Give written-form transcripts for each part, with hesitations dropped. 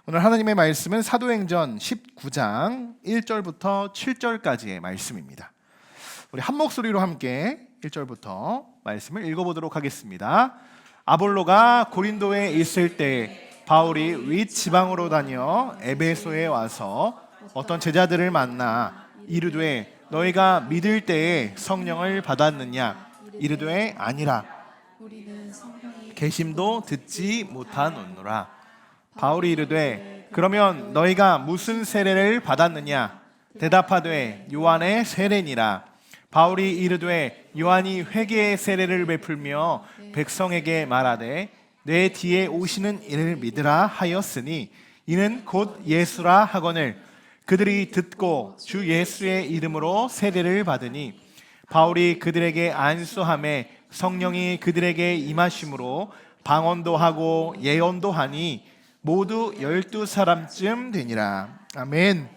오늘 하나님의 말씀은 사도행전 19장 1절부터 7절까지의 말씀입니다. 우리 한 목소리로 함께 1절부터 말씀을 읽어보도록 하겠습니다. 아볼로가 고린도에 있을 때 바울이 윗 지방으로 다녀 에베소에 와서 어떤 제자들을 만나 이르되 너희가 믿을 때에 성령을 받았느냐? 이르되 아니라 계심도 듣지 못하노라. 바울이 이르되 그러면 너희가 무슨 세례를 받았느냐? 대답하되 요한의 세례니라. 바울이 이르되 요한이 회개의 세례를 베풀며 백성에게 말하되 내 뒤에 오시는 이를 믿으라 하였으니 이는 곧 예수라 하거늘 그들이 듣고 주 예수의 이름으로 세례를 받으니 바울이 그들에게 안수하매 성령이 그들에게 임하심으로 방언도 하고 예언도 하니 모두 12사람쯤 되니라. 아멘.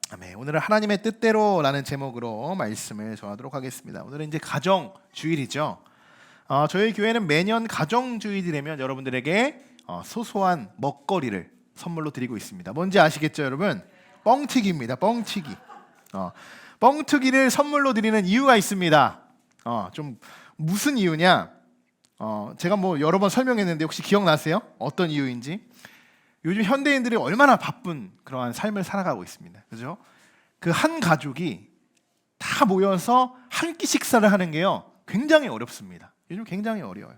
아멘. 오늘은 하나님의 뜻대로라는 제목으로 말씀을 전하도록 하겠습니다. 오늘은 이제 가정주일이죠. 저희 교회는 매년 가정주일이 되면 여러분들에게 소소한 먹거리를 선물로 드리고 있습니다. 뭔지 아시겠죠, 여러분? 뻥튀기입니다. 뻥튀기. 뻥튀기를 선물로 드리는 이유가 있습니다. 좀 무슨 이유냐? 제가 여러 번 설명했는데 혹시 기억나세요? 어떤 이유인지? 요즘 현대인들이 얼마나 바쁜 그러한 삶을 살아가고 있습니다. 그죠? 그 한 가족이 다 모여서 한 끼 식사를 하는 게요 굉장히 어렵습니다. 요즘 굉장히 어려워요.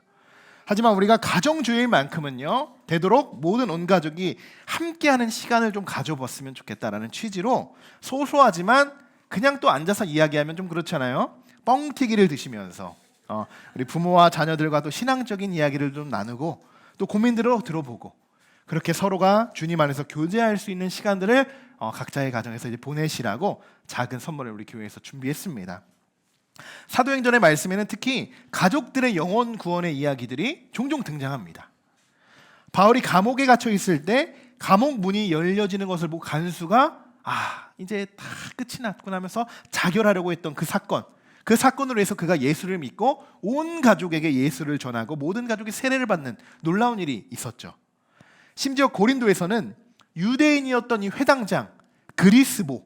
하지만 우리가 가정주일만큼은요 되도록 모든 온 가족이 함께하는 시간을 좀 가져봤으면 좋겠다라는 취지로 소소하지만 그냥 또 앉아서 이야기하면 좀 그렇잖아요. 뻥튀기를 드시면서 우리 부모와 자녀들과 또 신앙적인 이야기를 좀 나누고 또 고민들을 들어보고 그렇게 서로가 주님 안에서 교제할 수 있는 시간들을 각자의 가정에서 이제 보내시라고 작은 선물을 우리 교회에서 준비했습니다. 사도행전의 말씀에는 특히 가족들의 영혼 구원의 이야기들이 종종 등장합니다. 바울이 감옥에 갇혀 있을 때 감옥 문이 열려지는 것을 보고 간수가 이제 다 끝이 났구나 하면서 자결하려고 했던 그 사건으로 해서 그가 예수를 믿고 온 가족에게 예수를 전하고 모든 가족이 세례를 받는 놀라운 일이 있었죠. 심지어 고린도에서는 유대인이었던 이 회당장 그리스보,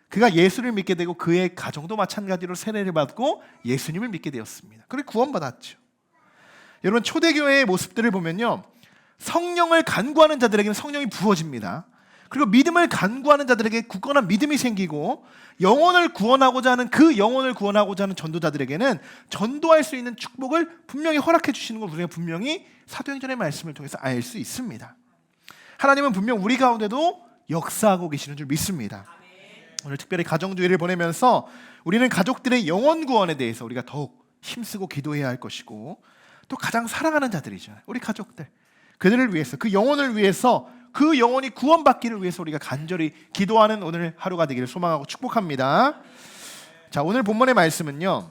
그가 예수를 믿게 되고 그의 가정도 마찬가지로 세례를 받고 예수님을 믿게 되었습니다. 그래 구원받았죠. 여러분 초대교회의 모습들을 보면요 성령을 간구하는 자들에게는 성령이 부어집니다. 그리고 믿음을 간구하는 자들에게 굳건한 믿음이 생기고 영혼을 구원하고자 하는 전도자들에게는 전도할 수 있는 축복을 분명히 허락해 주시는 걸 우리가 분명히 사도행전의 말씀을 통해서 알 수 있습니다. 하나님은 분명 우리 가운데도 역사하고 계시는 줄 믿습니다. 오늘 특별히 가정주의를 보내면서 우리는 가족들의 영혼 구원에 대해서 우리가 더욱 힘쓰고 기도해야 할 것이고 또 가장 사랑하는 자들이잖아요. 우리 가족들, 그들을 위해서, 그 영혼을 위해서, 그 영혼이 구원받기를 위해서 우리가 간절히 기도하는 오늘 하루가 되기를 소망하고 축복합니다. 자, 오늘 본문의 말씀은요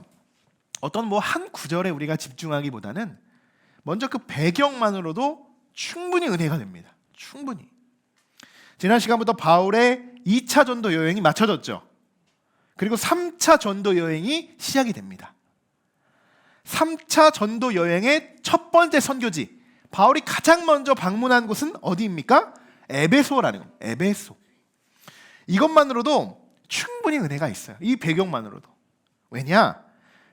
어떤 한 구절에 우리가 집중하기보다는 먼저 그 배경만으로도 충분히 은혜가 됩니다. 충분히. 지난 시간부터 바울의 2차 전도 여행이 마쳐졌죠. 그리고 3차 전도 여행이 시작이 됩니다. 3차 전도 여행의 첫 번째 선교지, 바울이 가장 먼저 방문한 곳은 어디입니까? 에베소라는 겁니다. 에베소. 이것만으로도 충분히 은혜가 있어요. 이 배경만으로도. 왜냐?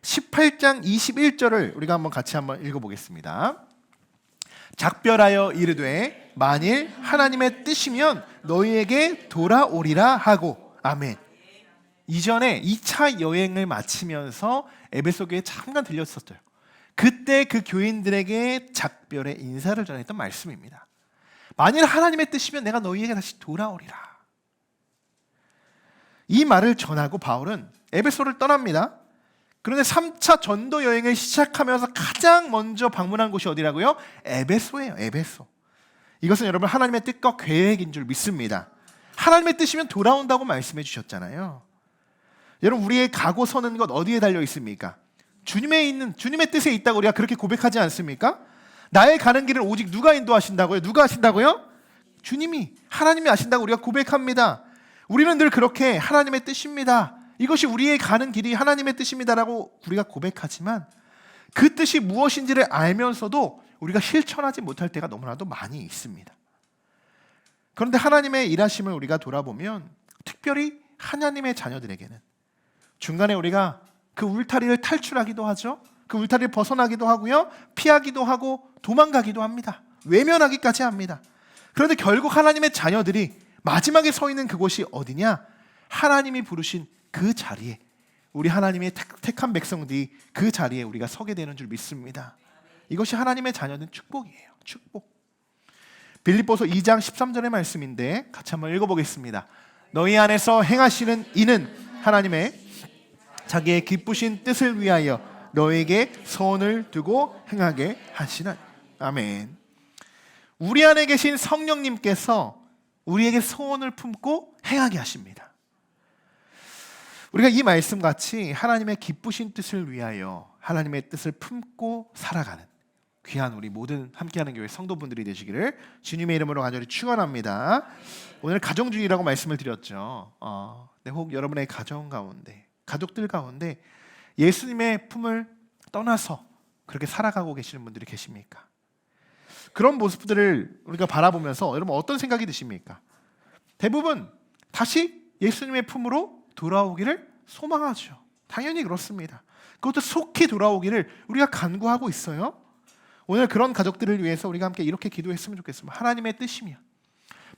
18장 21절을 우리가 같이 읽어보겠습니다. 작별하여 이르되 만일 하나님의 뜻이면 너희에게 돌아오리라 하고. 아멘. 이전에 2차 여행을 마치면서 에베소 교회에 잠깐 들렸었어요. 그때 그 교인들에게 작별의 인사를 전했던 말씀입니다. 만일 하나님의 뜻이면 내가 너희에게 다시 돌아오리라. 이 말을 전하고 바울은 에베소를 떠납니다. 그런데 3차 전도 여행을 시작하면서 가장 먼저 방문한 곳이 어디라고요? 에베소예요. 에베소. 이것은 여러분 하나님의 뜻과 계획인 줄 믿습니다. 하나님의 뜻이면 돌아온다고 말씀해 주셨잖아요. 여러분 우리의 가고 서는 것 어디에 달려 있습니까? 주님의 뜻에 있다고 우리가 그렇게 고백하지 않습니까? 나의 가는 길을 오직 누가 인도하신다고요? 누가 하신다고요? 주님이, 하나님이 하신다고 우리가 고백합니다. 우리는 늘 그렇게 하나님의 뜻입니다, 이것이 우리의 가는 길이 하나님의 뜻입니다라고 우리가 고백하지만 그 뜻이 무엇인지를 알면서도 우리가 실천하지 못할 때가 너무나도 많이 있습니다. 그런데 하나님의 일하심을 우리가 돌아보면 특별히 하나님의 자녀들에게는 중간에 우리가 그 울타리를 탈출하기도 하죠. 그 울타리를 벗어나기도 하고요. 피하기도 하고 도망가기도 합니다. 외면하기까지 합니다. 그런데 결국 하나님의 자녀들이 마지막에 서 있는 그곳이 어디냐? 하나님이 부르신 그 자리에, 우리 하나님의 택한 백성들이 그 자리에 우리가 서게 되는 줄 믿습니다. 이것이 하나님의 자녀는 축복이에요. 축복. 빌립보서 2장 13절의 말씀인데 같이 한번 읽어보겠습니다. 너희 안에서 행하시는 이는 하나님의 자기의 기쁘신 뜻을 위하여 너에게 소원을 두고 행하게 하시나. 아멘. 우리 안에 계신 성령님께서 우리에게 소원을 품고 행하게 하십니다. 우리가 이 말씀같이 하나님의 기쁘신 뜻을 위하여 하나님의 뜻을 품고 살아가는 귀한 우리 모든 함께하는 교회 성도분들이 되시기를 주님의 이름으로 간절히 축원합니다. 오늘 가정주의라고 말씀을 드렸죠. 혹 여러분의 가정 가운데, 가족들 가운데 예수님의 품을 떠나서 그렇게 살아가고 계시는 분들이 계십니까? 그런 모습들을 우리가 바라보면서 여러분 어떤 생각이 드십니까? 대부분 다시 예수님의 품으로 돌아오기를 소망하죠. 당연히 그렇습니다. 그것도 속히 돌아오기를 우리가 간구하고 있어요. 오늘 그런 가족들을 위해서 우리가 함께 이렇게 기도했으면 좋겠습니다. 하나님의 뜻이면,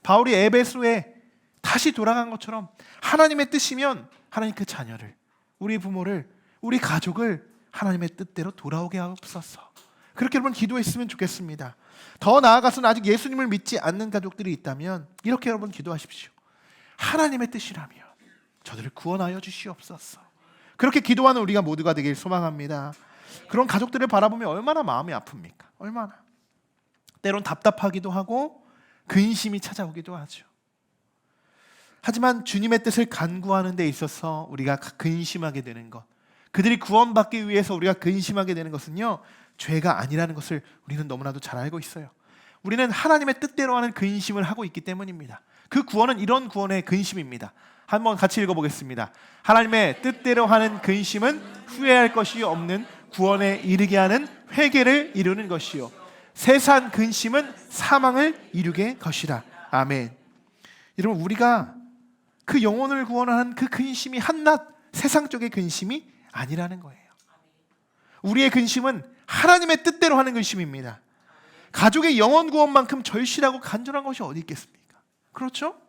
바울이 에베소에 다시 돌아간 것처럼 하나님의 뜻이면 하나님 그 자녀를, 우리 부모를, 우리 가족을 하나님의 뜻대로 돌아오게 하옵소서. 그렇게 여러분 기도했으면 좋겠습니다. 더 나아가서는 아직 예수님을 믿지 않는 가족들이 있다면 이렇게 여러분 기도하십시오. 하나님의 뜻이라면 저들을 구원하여 주시옵소서. 그렇게 기도하는 우리가 모두가 되길 소망합니다. 그런 가족들을 바라보면 얼마나 마음이 아픕니까? 얼마나. 때론 답답하기도 하고 근심이 찾아오기도 하죠. 하지만 주님의 뜻을 간구하는 데 있어서 우리가 근심하게 되는 것, 그들이 구원받기 위해서 우리가 근심하게 되는 것은요, 죄가 아니라는 것을 우리는 너무나도 잘 알고 있어요. 우리는 하나님의 뜻대로 하는 근심을 하고 있기 때문입니다. 그 구원은 이런 구원의 근심입니다. 한번 같이 읽어보겠습니다. 하나님의 뜻대로 하는 근심은 후회할 것이 없는 구원에 이르게 하는 회개를 이루는 것이요, 세상 근심은 사망을 이루게 것이라. 아멘. 여러분, 우리가 그 영혼을 구원하는 그 근심이 한낱 세상 쪽의 근심이 아니라는 거예요. 우리의 근심은 하나님의 뜻대로 하는 근심입니다. 가족의 영혼 구원만큼 절실하고 간절한 것이 어디 있겠습니까? 그렇죠?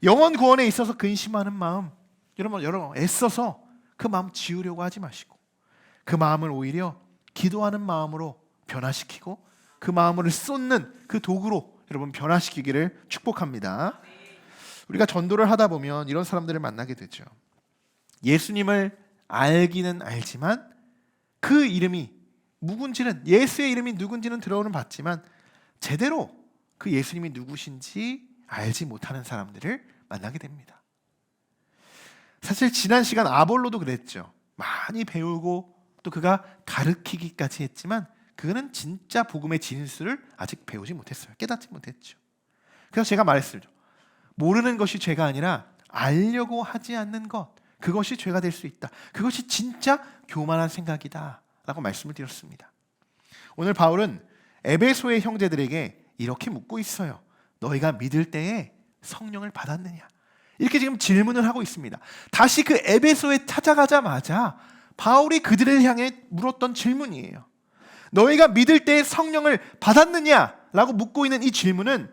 영혼 구원에 있어서 근심하는 마음, 여러분 애써서 그 마음 지우려고 하지 마시고 그 마음을 오히려 기도하는 마음으로 변화시키고 그 마음을 쏟는 그 도구로 여러분 변화시키기를 축복합니다. 우리가 전도를 하다 보면 이런 사람들을 만나게 되죠. 예수님을 알기는 알지만 그 이름이 누군지는, 예수의 이름이 누군지는 들어는 봤지만 제대로 그 예수님이 누구신지 알지 못하는 사람들을 만나게 됩니다. 사실 지난 시간 아볼로도 그랬죠. 많이 배우고 또 그가 가르치기까지 했지만 그는 진짜 복음의 진수를 아직 배우지 못했어요. 깨닫지 못했죠. 그래서 제가 말했어요. 모르는 것이 죄가 아니라 알려고 하지 않는 것, 그것이 죄가 될 수 있다. 그것이 진짜 교만한 생각이다 라고 말씀을 드렸습니다. 오늘 바울은 에베소의 형제들에게 이렇게 묻고 있어요. 너희가 믿을 때에 성령을 받았느냐? 이렇게 지금 질문을 하고 있습니다. 다시 그 에베소에 찾아가자마자 바울이 그들을 향해 물었던 질문이에요. 너희가 믿을 때에 성령을 받았느냐? 라고 묻고 있는 이 질문은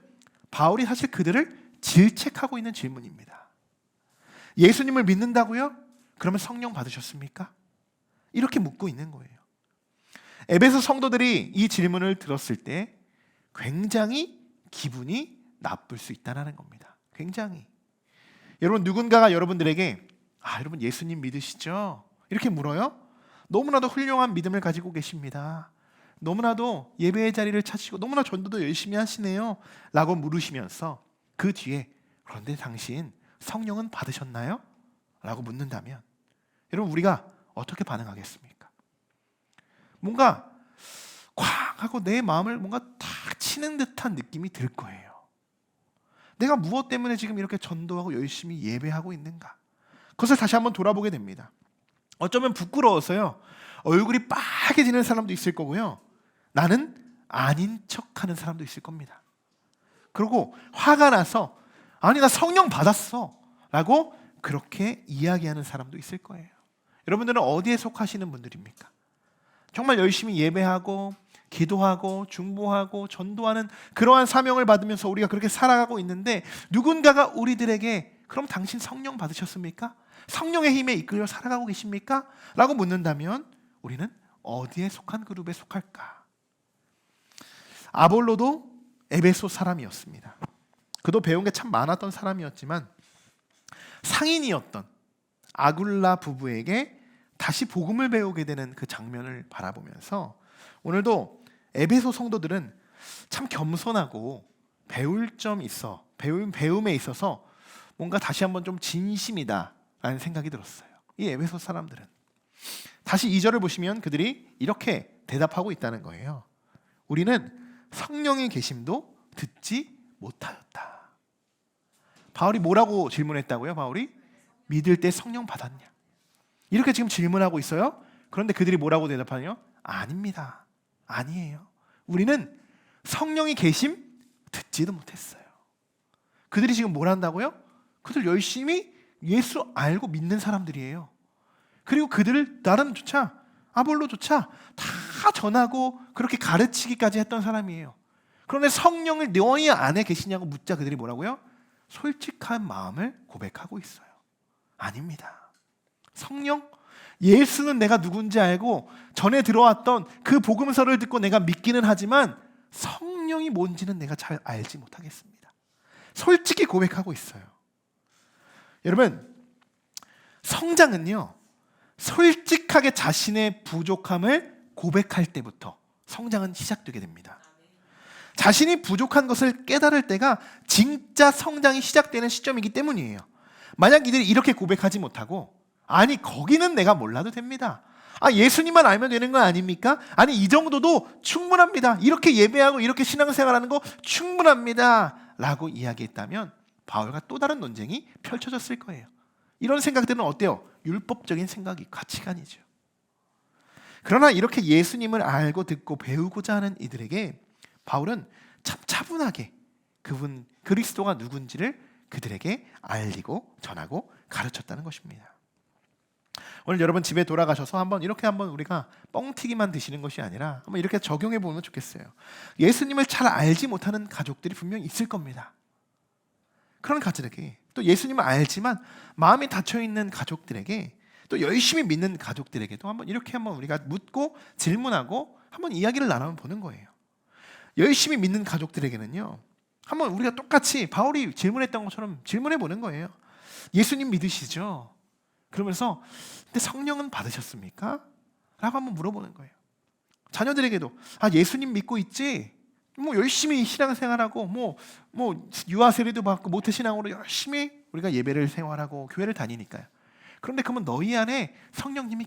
바울이 사실 그들을 질책하고 있는 질문입니다. 예수님을 믿는다고요? 그러면 성령 받으셨습니까? 이렇게 묻고 있는 거예요. 에베소 성도들이 이 질문을 들었을 때 굉장히 기분이 나쁠 수 있다는 겁니다. 굉장히. 여러분, 누군가가 여러분들에게 여러분 예수님 믿으시죠? 이렇게 물어요. 너무나도 훌륭한 믿음을 가지고 계십니다. 너무나도 예배의 자리를 찾으시고 너무나 전도도 열심히 하시네요 라고 물으시면서 그 뒤에 그런데 당신 성령은 받으셨나요? 라고 묻는다면 여러분, 우리가 어떻게 반응하겠습니까? 뭔가 쾅 하고 내 마음을 뭔가 탁 치는 듯한 느낌이 들 거예요. 내가 무엇 때문에 지금 이렇게 전도하고 열심히 예배하고 있는가? 그것을 다시 한번 돌아보게 됩니다. 어쩌면 부끄러워서요, 얼굴이 빨개지는 사람도 있을 거고요, 나는 아닌 척하는 사람도 있을 겁니다. 그리고 화가 나서 아니 나 성령 받았어 라고 그렇게 이야기하는 사람도 있을 거예요. 여러분들은 어디에 속하시는 분들입니까? 정말 열심히 예배하고 기도하고 중보하고 전도하는 그러한 사명을 받으면서 우리가 그렇게 살아가고 있는데 누군가가 우리들에게 그럼 당신 성령 받으셨습니까? 성령의 힘에 이끌려 살아가고 계십니까? 라고 묻는다면 우리는 어디에 속한 그룹에 속할까? 아볼로도 에베소 사람이었습니다. 그도 배운 게 참 많았던 사람이었지만 상인이었던 아굴라 부부에게 다시 복음을 배우게 되는 그 장면을 바라보면서 오늘도 에베소 성도들은 참 겸손하고 배울 점이 있어 배움에 있어서 뭔가 다시 한번 좀 진심이다라는 생각이 들었어요. 이 에베소 사람들은 다시 2절을 보시면 그들이 이렇게 대답하고 있다는 거예요. 우리는 성령의 계심도 듣지 못하였다. 바울이 뭐라고 질문했다고요? 바울이 믿을 때 성령 받았냐? 이렇게 지금 질문하고 있어요. 그런데 그들이 뭐라고 대답하냐? 아닙니다. 아니에요. 우리는 성령이 계심 듣지도 못했어요. 그들이 지금 뭘 한다고요? 그들 열심히 예수 알고 믿는 사람들이에요. 그리고 그들을 나름조차 아볼로조차 다 전하고 그렇게 가르치기까지 했던 사람이에요. 그런데 성령을 너희 안에 계시냐고 묻자 그들이 뭐라고요? 솔직한 마음을 고백하고 있어요. 아닙니다. 성령? 예수는 내가 누군지 알고 전에 들어왔던 그 복음서를 듣고 내가 믿기는 하지만 성령이 뭔지는 내가 잘 알지 못하겠습니다. 솔직히 고백하고 있어요. 여러분, 성장은요, 솔직하게 자신의 부족함을 고백할 때부터 성장은 시작되게 됩니다. 자신이 부족한 것을 깨달을 때가 진짜 성장이 시작되는 시점이기 때문이에요. 만약 이들이 이렇게 고백하지 못하고 아니 거기는 내가 몰라도 됩니다. 예수님만 알면 되는 거 아닙니까? 아니 이 정도도 충분합니다. 이렇게 예배하고 이렇게 신앙생활하는 거 충분합니다 라고 이야기했다면 바울과 또 다른 논쟁이 펼쳐졌을 거예요. 이런 생각들은 어때요? 율법적인 생각이 가치관이죠. 그러나 이렇게 예수님을 알고 듣고 배우고자 하는 이들에게 바울은 참 차분하게 그분 그리스도가 누군지를 그들에게 알리고 전하고 가르쳤다는 것입니다. 오늘 여러분 집에 돌아가셔서 한번 우리가 뻥튀기만 드시는 것이 아니라 한번 이렇게 적용해 보면 좋겠어요. 예수님을 잘 알지 못하는 가족들이 분명히 있을 겁니다. 그런 가족에게 또 예수님을 알지만 마음이 닫혀 있는 가족들에게 또 열심히 믿는 가족들에게도 한번 우리가 묻고 질문하고 한번 이야기를 나눠 보는 거예요. 열심히 믿는 가족들에게는요, 한번 우리가 똑같이 바울이 질문했던 것처럼 질문해 보는 거예요. 예수님 믿으시죠? 그러면서 근데 성령은 받으셨습니까? 라고 한번 물어보는 거예요. 자녀들에게도 예수님 믿고 있지? 열심히 신앙생활하고 유아 세례도 받고 모태신앙으로 열심히 우리가 예배를 생활하고 교회를 다니니까요. 그런데 그러면 너희 안에 성령님이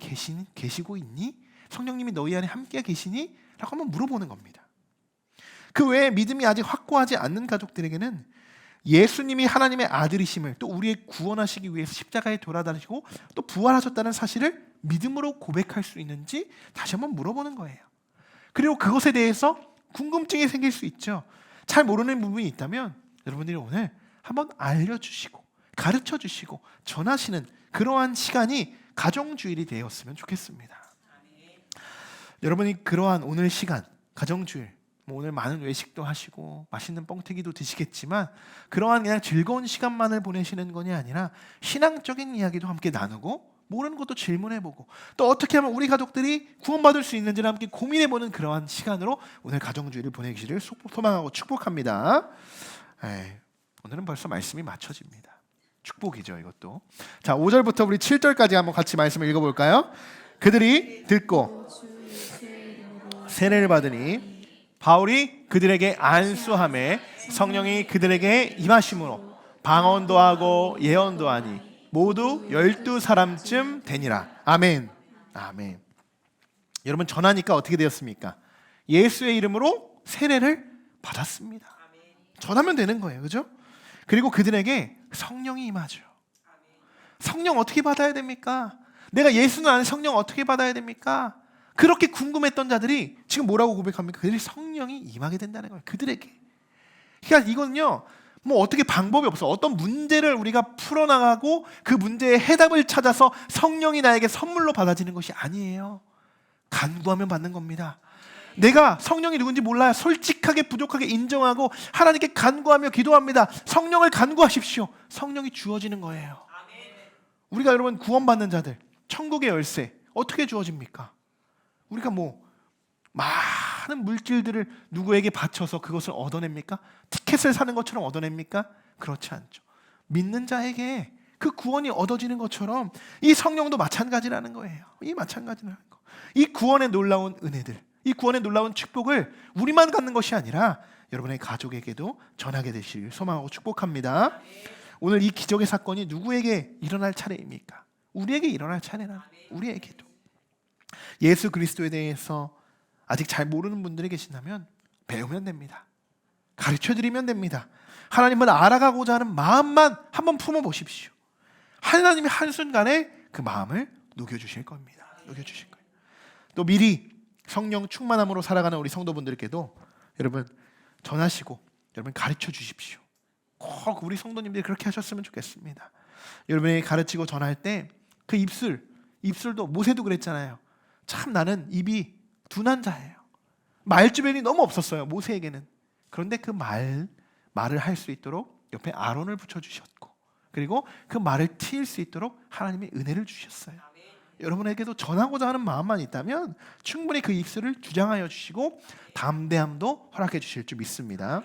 계시고 있니? 성령님이 너희 안에 함께 계시니? 라고 한번 물어보는 겁니다. 그 외에 믿음이 아직 확고하지 않는 가족들에게는 예수님이 하나님의 아들이심을 또 우리의 구원하시기 위해서 십자가에 돌아다니시고 또 부활하셨다는 사실을 믿음으로 고백할 수 있는지 다시 한번 물어보는 거예요. 그리고 그것에 대해서 궁금증이 생길 수 있죠. 잘 모르는 부분이 있다면 여러분들이 오늘 한번 알려주시고 가르쳐주시고 전하시는 그러한 시간이 가정주일이 되었으면 좋겠습니다. 여러분이 그러한 오늘 시간 가정주일 오늘 많은 외식도 하시고 맛있는 뻥튀기도 드시겠지만 그러한 그냥 즐거운 시간만을 보내시는 것이 아니라 신앙적인 이야기도 함께 나누고 모르는 것도 질문해보고 또 어떻게 하면 우리 가족들이 구원받을 수 있는지를 함께 고민해보는 그러한 시간으로 오늘 가정주일을 보내기를 소망하고 축복합니다. 오늘은 벌써 말씀이 맞춰집니다. 축복이죠 이것도. 자 5절부터 우리 7절까지 한번 같이 말씀을 읽어볼까요? 그들이 듣고 세례를 받으니 바울이 그들에게 안수하매 성령이 그들에게 임하심으로 방언도 하고 예언도 하니 모두 12사람쯤 되니라. 아멘. 아멘. 여러분 전하니까 어떻게 되었습니까? 예수의 이름으로 세례를 받았습니다. 전하면 되는 거예요. 그죠? 그리고 그들에게 성령이 임하죠. 성령 어떻게 받아야 됩니까? 내가 예수는 아는 성령 어떻게 받아야 됩니까? 그렇게 궁금했던 자들이 지금 뭐라고 고백합니까? 그들이 성령이 임하게 된다는 거예요. 그들에게. 그러니까 이거는요, 뭐 어떻게 방법이 없어. 어떤 문제를 우리가 풀어나가고 그 문제의 해답을 찾아서 성령이 나에게 선물로 받아지는 것이 아니에요. 간구하면 받는 겁니다. 내가 성령이 누군지 몰라요. 솔직하게 부족하게 인정하고 하나님께 간구하며 기도합니다. 성령을 간구하십시오. 성령이 주어지는 거예요. 우리가 여러분 구원받는 자들, 천국의 열쇠 어떻게 주어집니까? 우리가 뭐 많은 물질들을 누구에게 바쳐서 그것을 얻어냅니까? 티켓을 사는 것처럼 얻어냅니까? 그렇지 않죠. 믿는 자에게 그 구원이 얻어지는 것처럼 이 성령도 마찬가지라는 거예요. 이 마찬가지라는 거. 이 구원의 놀라운 은혜들, 이 구원의 놀라운 축복을 우리만 갖는 것이 아니라 여러분의 가족에게도 전하게 되시길 소망하고 축복합니다. 오늘 이 기적의 사건이 누구에게 일어날 차례입니까? 우리에게 일어날 차례나 우리에게도. 예수 그리스도에 대해서 아직 잘 모르는 분들이 계신다면 배우면 됩니다. 가르쳐드리면 됩니다. 하나님을 알아가고자 하는 마음만 한번 품어보십시오. 하나님이 한순간에 그 마음을 녹여주실 겁니다. 녹여주실 거예요. 또 미리 성령 충만함으로 살아가는 우리 성도분들께도 여러분 전하시고 여러분 가르쳐 주십시오. 꼭 우리 성도님들이 그렇게 하셨으면 좋겠습니다. 여러분이 가르치고 전할 때 그 입술도 모세도 그랬잖아요. 참 나는 입이 둔한 자예요. 말주변이 너무 없었어요, 모세에게는. 그런데 그 말을 할 수 있도록 옆에 아론을 붙여주셨고, 그리고 그 말을 트일 수 있도록 하나님의 은혜를 주셨어요. 여러분에게도 전하고자 하는 마음만 있다면 충분히 그 입술을 주장하여 주시고 담대함도 허락해 주실 줄 믿습니다.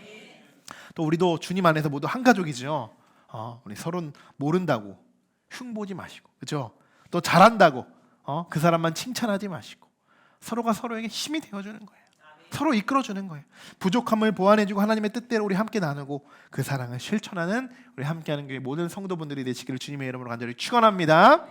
또 우리도 주님 안에서 모두 한 가족이죠. 우리 서로 모른다고 흉보지 마시고, 그렇죠? 또 잘한다고 그 사람만 칭찬하지 마시고 서로가 서로에게 힘이 되어주는 거예요. 서로 이끌어주는 거예요. 부족함을 보완해주고 하나님의 뜻대로 우리 함께 나누고 그 사랑을 실천하는 우리 함께하는 교회 모든 성도분들이 되시기를 주님의 이름으로 간절히 축원합니다.